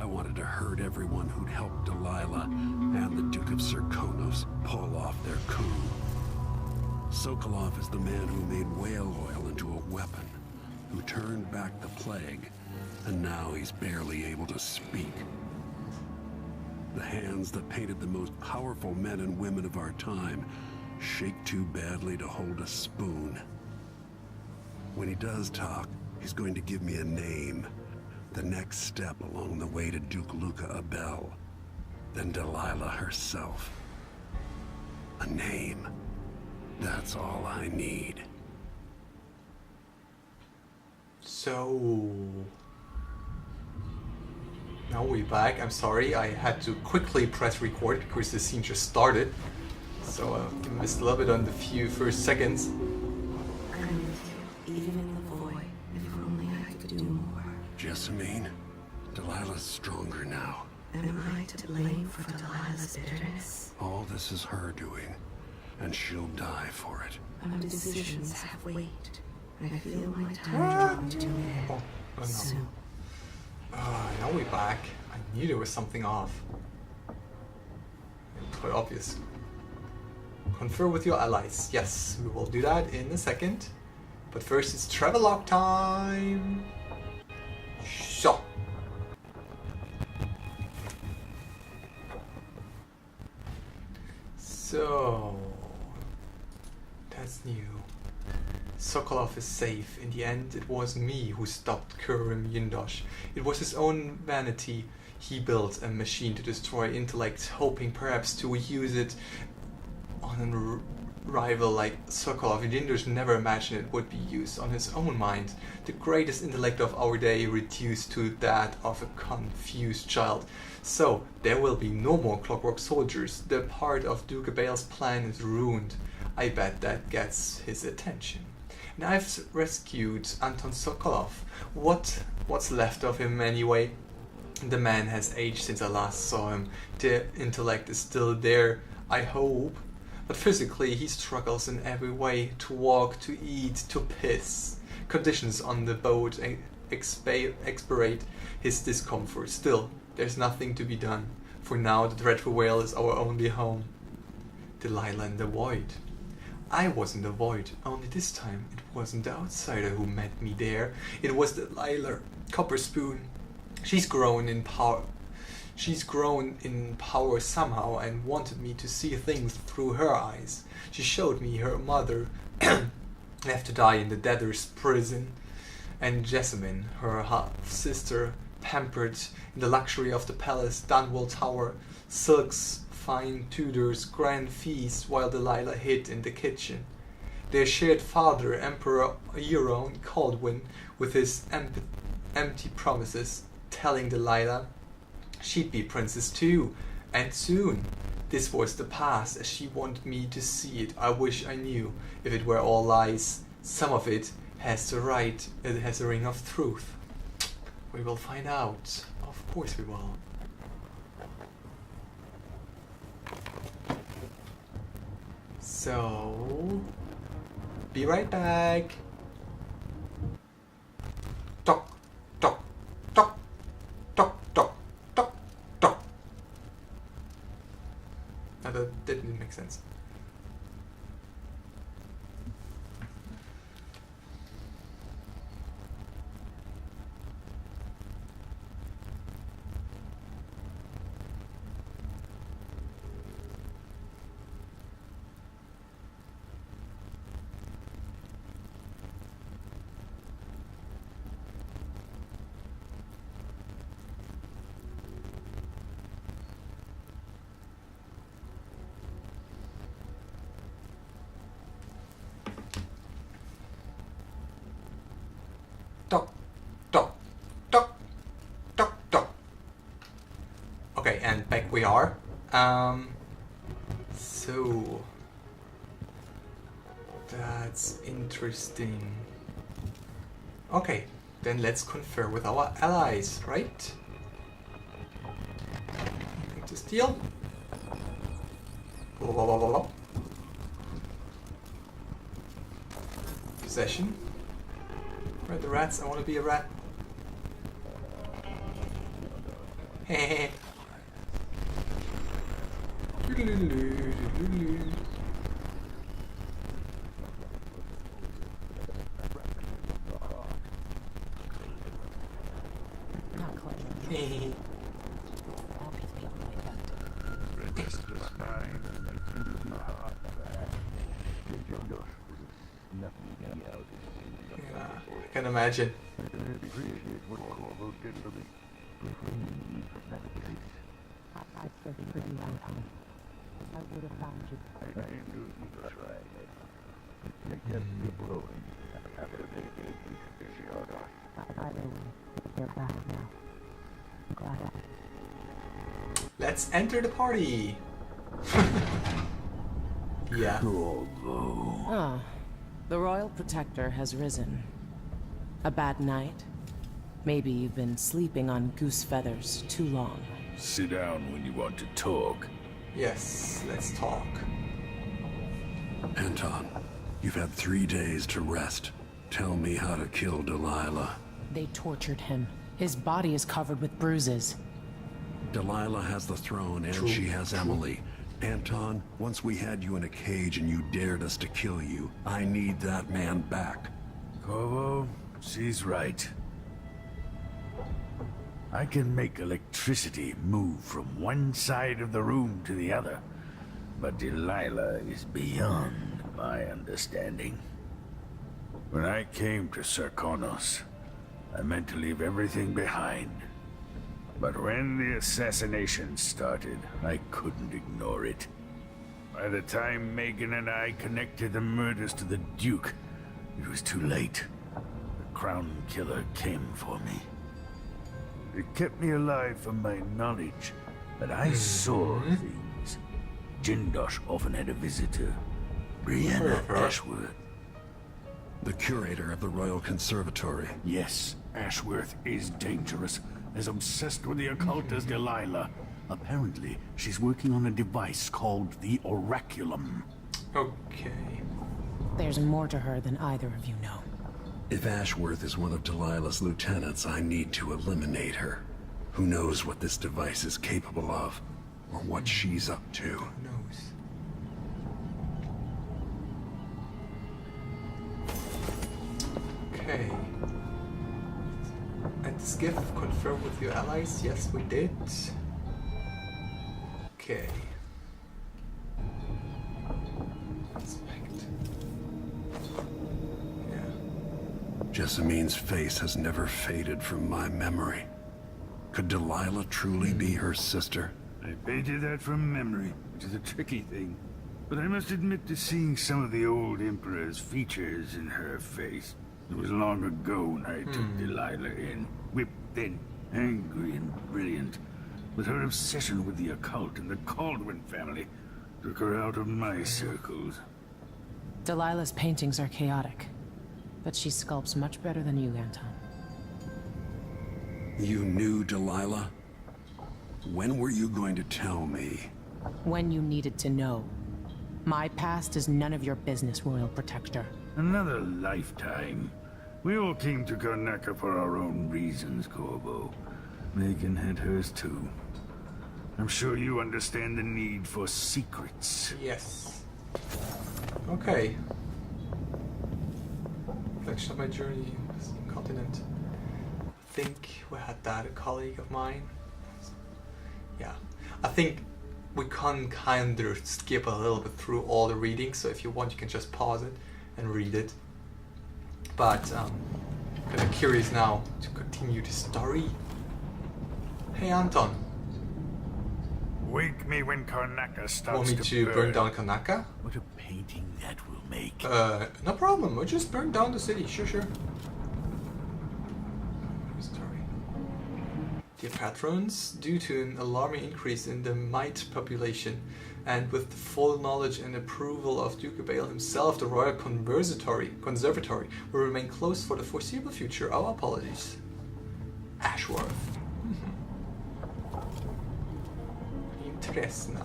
I wanted to hurt everyone who'd helped Delilah and the Duke of Serkonos pull off their coup. Sokolov is the man who made whale oil into a weapon, who turned back the plague, and now he's barely able to speak. The hands that painted the most powerful men and women of our time shake too badly to hold a spoon. When he does talk, he's going to give me a name. The next step along the way to Duke Luca Abel. Then Delilah herself. A name. That's all I need. So... now we're back. I'm sorry, I had to quickly press record because the scene just started. So I missed a little bit on the few first seconds. I'm with you, even in the void. If only I could do more. Jessamine, Delilah's stronger now. Am I to blame for Delilah's bitterness? All this is her doing, and she'll die for it. Our decisions have weight. I feel my time drawing to an end. Oh no. Soon. Now we're back. I knew there was something off. It's quite obvious. Confer with your allies. Yes, we will do that in a second. But first it's travelogue time. So. So. That's new. Sokolov is safe. In the end, it was me who stopped Kurim Yindosh. It was his own vanity. He built a machine to destroy intellect, hoping perhaps to use it on a rival like Sokolov. Yindosh never imagined it would be used on his own mind. The greatest intellect of our day reduced to that of a confused child. So, there will be no more clockwork soldiers. The part of Duke Abel's plan is ruined. I bet that gets his attention. And I've rescued Anton Sokolov. What's left of him anyway? The man has aged since I last saw him. The intellect is still there, I hope. But physically he struggles in every way. To walk, to eat, to piss. Conditions on the boat expiate his discomfort. Still, there's nothing to be done. For now the dreadful whale is our only home. Delilah in the void. I was in the void, only this time it wasn't the outsider who met me there. It was Delilah, Copper Spoon. She's grown in power somehow and wanted me to see things through her eyes. She showed me her mother left to die in the debtor's prison, and Jessamine, her half-sister, pampered in the luxury of the palace, Dunwall Tower, silks, fine Tudors, grand feast, while Delilah hid in the kitchen. Their shared father, Emperor Euron Caldwin, with his empty promises, telling Delilah she'd be princess too, and soon. This was the past as she wanted me to see it. I wish I knew if it were all lies. Some of it has a ring of truth. We will find out. Of course we will. So, be right back. Toc, toc, toc, toc, toc, toc, toc. No, that didn't make sense. Toc, toc, toc, toc, toc. Okay, and back we are. So that's interesting. Okay, then let's confer with our allies, right? Anything to steal? Blah, blah, blah, blah, blah. Possession. Where are the rats? I want to be a rat. Yeah, I can imagine. I searched for you, Anton. I would have found you. Either way, they're back now. I'm glad Let's enter the party. Yeah. Ah, the Royal Protector has risen. A bad night? Maybe you've been sleeping on goose feathers too long. Sit down when you want to talk. Yes, let's talk. Anton, you've had 3 days to rest. Tell me how to kill Delilah. They tortured him. His body is covered with bruises. Delilah has the throne and True. she has Emily. Anton, once we had you in a cage and you dared us to kill you, I need that man back. Corvo, she's right. I can make electricity move from one side of the room to the other, but Delilah is beyond my understanding. When I came to Sarkonos, I meant to leave everything behind. But when the assassination started, I couldn't ignore it. By the time Megan and I connected the murders to the Duke, it was too late. The Crown Killer came for me. It kept me alive from my knowledge, but I saw things. Jindosh often had a visitor, Brianna Ashworth. The curator of the Royal Conservatory. Yes, Ashworth is dangerous, as obsessed with the occult as Delilah. Apparently, she's working on a device called the Oraculum. Okay. There's more to her than either of you know. If Ashworth is one of Delilah's lieutenants, I need to eliminate her. Who knows what this device is capable of, or what she's up to. Who knows? Okay. At the skiff, confirm with your allies. Yes, we did. Okay. Inspect. Yeah. Jessamine's face has never faded from my memory. Could Delilah truly be her sister? I painted that from memory, which is a tricky thing. But I must admit to seeing some of the old Emperor's features in her face. It was long ago when I took Delilah in, whipped thin, angry and brilliant. But her obsession with the occult and the Caldwin family took her out of my circles. Delilah's paintings are chaotic, but she sculpts much better than you, Anton. You knew Delilah? When were you going to tell me? When you needed to know. My past is none of your business, Royal Protector. Another lifetime. We all came to Karnaca for our own reasons, Corvo. Megan had hers too. I'm sure you understand the need for secrets. Yes. Okay. Reflection of my journey on this continent. I think we had that, a colleague of mine. Yeah. I think we can kind of skip a little bit through all the readings, so if you want you can just pause it and read it. But I'm kind of curious now to continue the story. Hey Anton, Wake me when Karnaca starts want me to burn down Kanaka? What a painting that will make. No problem, we'll just burn down the city, sure. Story. Dear patrons, due to an alarming increase in the mite population, and with the full knowledge and approval of Duke Abel himself, the Royal Conservatory will remain closed for the foreseeable future. Our apologies. Ashworth. Interesna.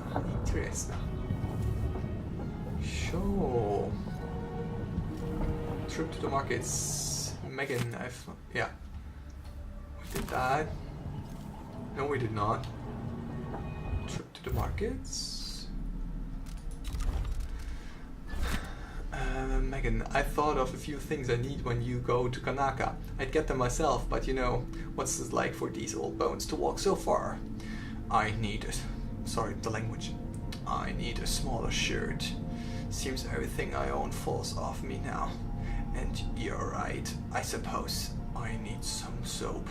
Sure. Trip to the markets. Megan, yeah. We did that. No, we did not. Trip to the markets. Megan, I thought of a few things I need when you go to Kanaka. I'd get them myself, but you know, what's it like for these old bones to walk so far? I need it. Sorry, the language. I need a smaller shirt. Seems everything I own falls off me now. And you're right, I suppose I need some soap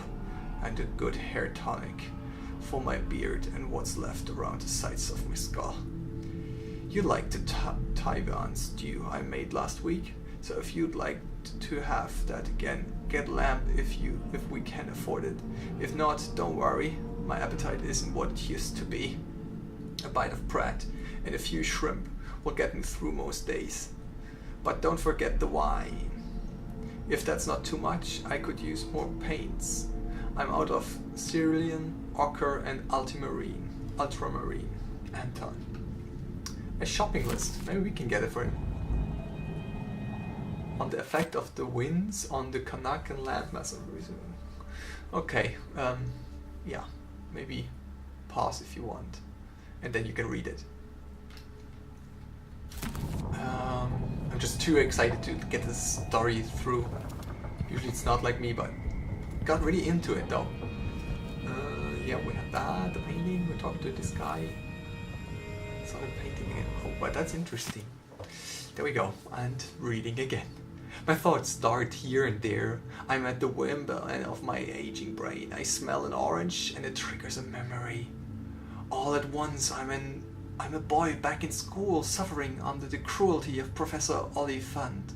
and a good hair tonic for my beard and what's left around the sides of my skull. You like the Taiwan stew I made last week, so if you'd like to have that again, get lamb if we can afford it. If not, don't worry, my appetite isn't what it used to be. A bite of bread and a few shrimp will get me through most days. But don't forget the wine. If that's not too much, I could use more paints. I'm out of cerulean, ochre and ultramarine. Anton. A shopping list. Maybe we can get it for him. On the effect of the winds on the Kanakan landmass. Okay, yeah, maybe pause if you want, and then you can read it. I'm just too excited to get this story through. Usually it's not like me, but got really into it though. Yeah, we have that, the painting, we talked to this guy. Saw the painting again. Oh, but that's interesting. There we go, and reading again. My thoughts dart here and there. I'm at the whim of my aging brain. I smell an orange and it triggers a memory. All at once I'm a boy back in school suffering under the cruelty of Professor Oliphant.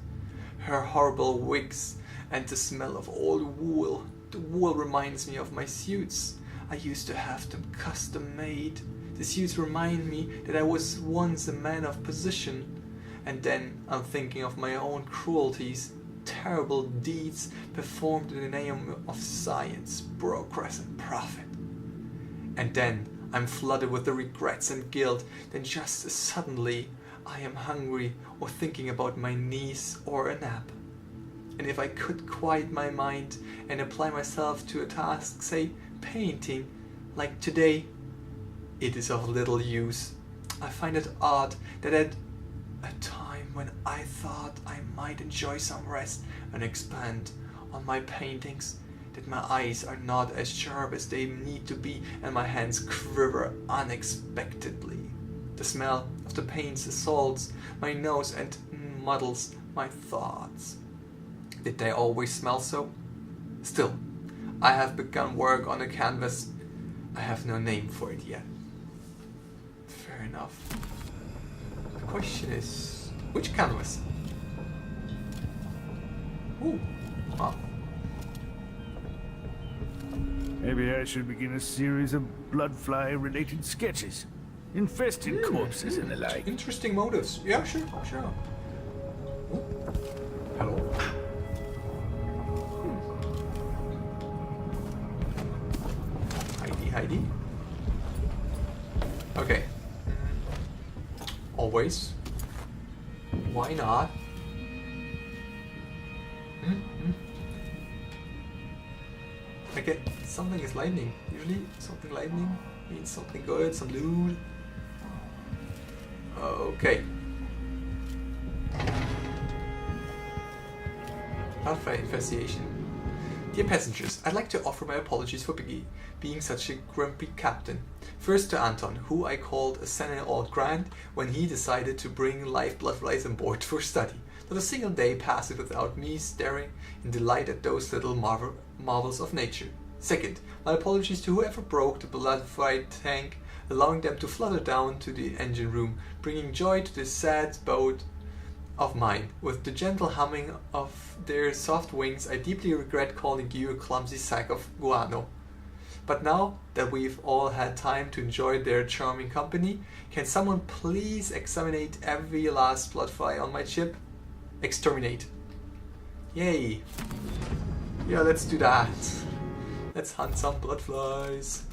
Her horrible wigs and the smell of old wool. The wool reminds me of my suits. I used to have them custom made. The suits remind me that I was once a man of position. And then I'm thinking of my own cruelties, terrible deeds performed in the name of science, progress and profit. And then I'm flooded with the regrets and guilt. Then just as suddenly I am hungry or thinking about my niece or a nap. And if I could quiet my mind and apply myself to a task, say painting, like today, it is of little use. I find it odd that at a time when I thought I might enjoy some rest and expand on my paintings, that my eyes are not as sharp as they need to be and my hands quiver unexpectedly. The smell of the paints assaults my nose and muddles my thoughts. Did they always smell so? Still, I have begun work on a canvas. I have no name for it yet. Fair enough. The question is, which canvas? Ooh, wow. Maybe I should begin a series of bloodfly-related sketches, infested corpses and the like. Interesting motives. Yeah, sure. Ooh. Hello. Heidi. Okay. Always. Why not? Okay, something is lightning. Usually something lightning means something good, some loot. Okay. Alpha infestation. Dear passengers, I'd like to offer my apologies for being such a grumpy captain. First to Anton, who I called a senile Grant when he decided to bring live bloodflies on board for study. Not a single day passed without me staring in delight at those little marvels of nature. Second, my apologies to whoever broke the bloodfly tank, allowing them to flutter down to the engine room, bringing joy to this sad boat of mine. With the gentle humming of their soft wings, I deeply regret calling you a clumsy sack of guano. But now that we've all had time to enjoy their charming company, can someone please exterminate every last bloodfly on my ship? Exterminate. Yay. Yeah, let's do that. Let's hunt some bloodflies.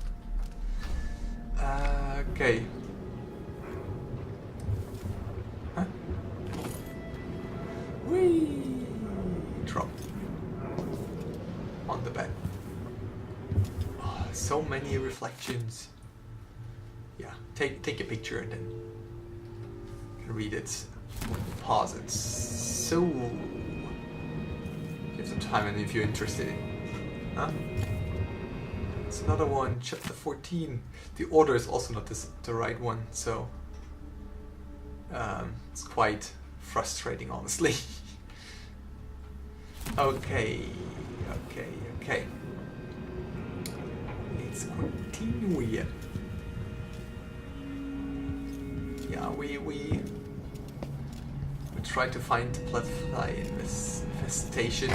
Okay. Huh? Whee! Drop. On the bed. Oh, So many reflections. Yeah, take a picture and then you can read it. Pause it. So give some time, and if you're interested in, huh? It's another one, chapter 14. The order is also not the right one, so it's quite frustrating, honestly. Okay. Let's continue. Yeah, we try to find the bloodfly infestation.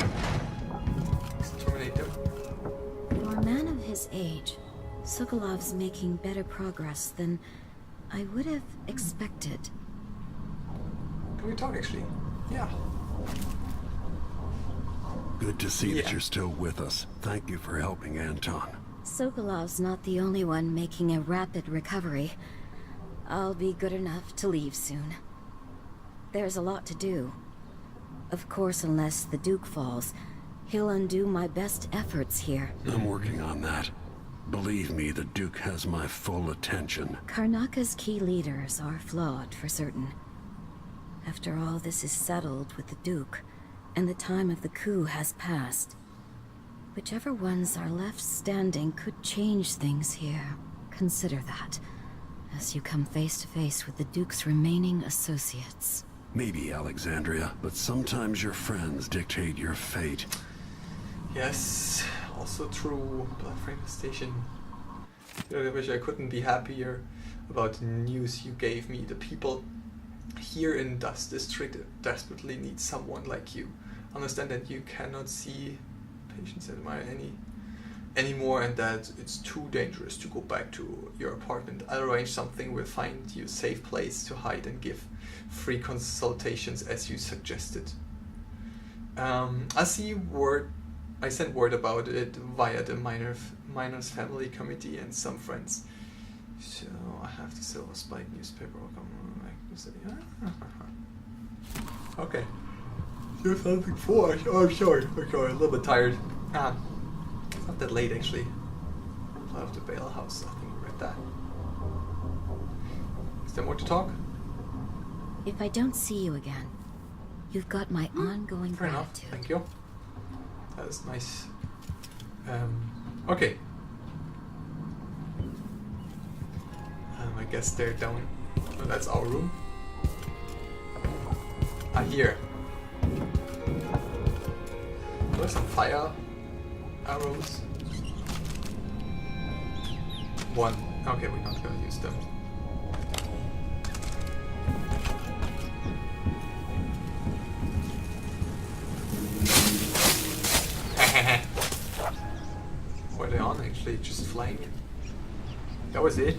Exterminate them. For a man of his age, Sokolov's making better progress than I would have expected. Can we talk, actually? Yeah. Good to see that Yeah. you're still with us. Thank you for helping Anton. Sokolov's not the only one making a rapid recovery. I'll be good enough to leave soon. There's a lot to do. Of course, unless the Duke falls, he'll undo my best efforts here. I'm working on that. Believe me, the Duke has my full attention. Karnaka's key leaders are flawed, for certain. After all this is settled with the Duke, and the time of the coup has passed, whichever ones are left standing could change things here. Consider that, as you come face to face with the Duke's remaining associates. Maybe, Alexandria, but sometimes your friends dictate your fate. Yes, also true. Bloodframe Station. I wish I couldn't be happier about the news you gave me. The people here in Dust District desperately need someone like you. Understand that you cannot see patients anymore, and that it's too dangerous to go back to your apartment. I'll arrange something. We'll find you a safe place to hide and give free consultations as you suggested. I sent word about it via the Miners Family Committee and some friends. So I have the Silver Spike newspaper. Okay. You have something for us? Oh, sorry. Okay, a little bit tired. It's not that late, actually. Out of the Bale House. I think we read that. Is there more to talk? If I don't see you again, you've got my ongoing Fair enough. gratitude. Thank you. That is nice. Okay. I guess they're down. Oh, that's our room. Here. There's some fire arrows. One. Okay, we're not gonna use them. Were they on actually? Just flying? That was it?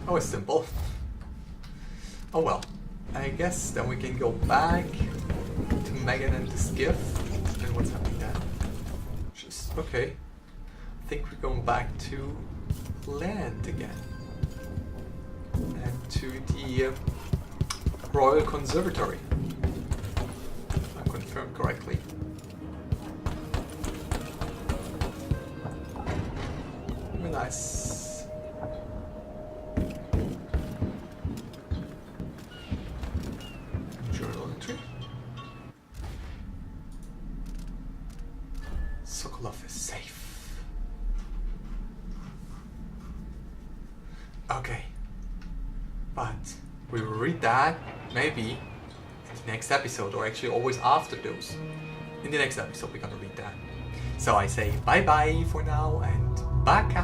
That was simple. Oh well. I guess then we can go back to Megan and the skiff. And what's happening there? Just okay. I think we're going back to land again. And to the Royal Conservatory. If I'm confirmed correctly. Very nice. Journal entry. Sokolov is safe. Okay. But we will read that maybe in the next episode, or actually always after those. In the next episode we're gonna read that. So I say bye bye for now and baka!